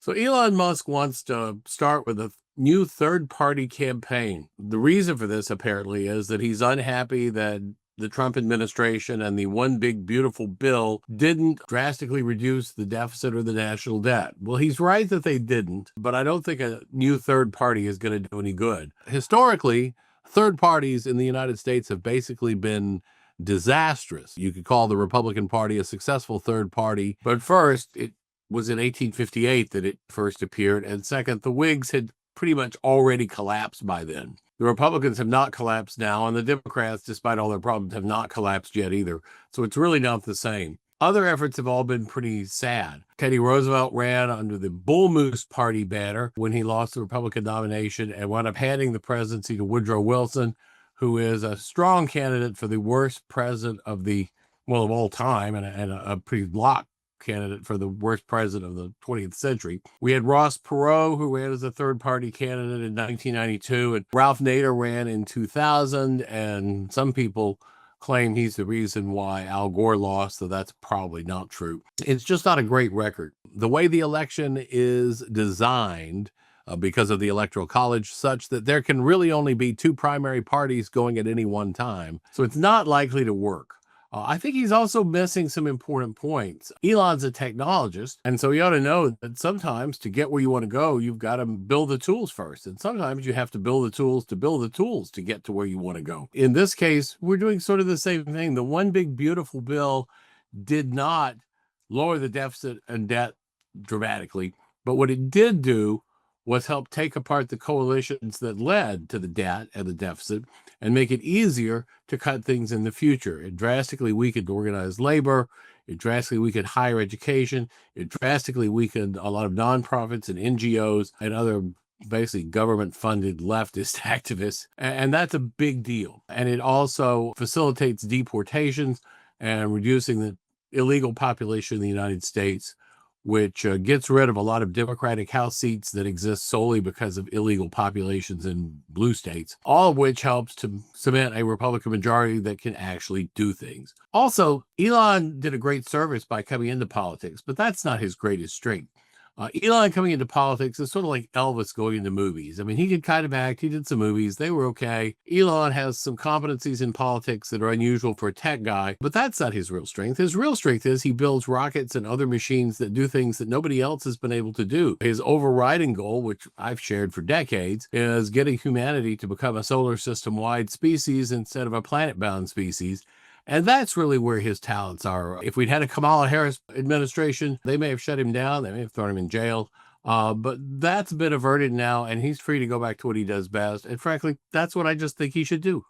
So Elon Musk wants to start with a new third-party campaign. The reason for this apparently is that he's unhappy that the Trump administration and the one big beautiful bill didn't drastically reduce the deficit or the national debt. Well, he's right that they didn't, but I don't think a new third party is going to do any good. Historically, third parties in the United States have basically been disastrous. You could call the Republican Party a successful third party, but first, it was in 1858 that it first appeared, and second, the Whigs had pretty much already collapsed by then. The Republicans have not collapsed now, and the Democrats, despite all their problems, have not collapsed yet either. So it's really not the same. Other efforts have all been pretty sad. Teddy Roosevelt ran under the Bull Moose Party banner when he lost the Republican nomination and wound up handing the presidency to Woodrow Wilson, who is a strong candidate for the worst president of of all time, and a pretty locked candidate for the worst president of the 20th century. We had Ross Perot, who ran as a third-party candidate in 1992, and Ralph Nader ran in 2000, and some people claim he's the reason why Al Gore lost, though that's probably not true. It's just not a great record. The way the election is designed, because of the Electoral College, such that there can really only be two primary parties going at any one time, so it's not likely to work. I think he's also missing some important points. Elon's a technologist, and so he ought to know that sometimes to get where you want to go, you've got to build the tools first. And sometimes you have to build the tools to get to where you want to go. In this case, we're doing sort of the same thing. The one big beautiful bill did not lower the deficit and debt dramatically, but what it did do was help take apart the coalitions that led to the debt and the deficit and make it easier to cut things in the future. It drastically weakened organized labor. It drastically weakened higher education. It drastically weakened a lot of nonprofits and NGOs and other basically government-funded leftist activists. And that's a big deal. And it also facilitates deportations and reducing the illegal population in the United States, which gets rid of a lot of Democratic House seats that exist solely because of illegal populations in blue states, all of which helps to cement a Republican majority that can actually do things. Also, Elon did a great service by coming into politics, but that's not his greatest strength. Elon coming into politics is sort of like Elvis going into movies. I mean, he could kind of act. He did some movies. They were okay. Elon has some competencies in politics that are unusual for a tech guy, but that's not his real strength. His real strength is he builds rockets and other machines that do things that nobody else has been able to do. His overriding goal, which I've shared for decades, is getting humanity to become a solar system-wide species instead of a planet-bound species. And that's really where his talents are. If we'd had a Kamala Harris administration, they may have shut him down. They may have thrown him in jail. But that's been averted now, and he's free to go back to what he does best. And frankly, that's what I just think he should do.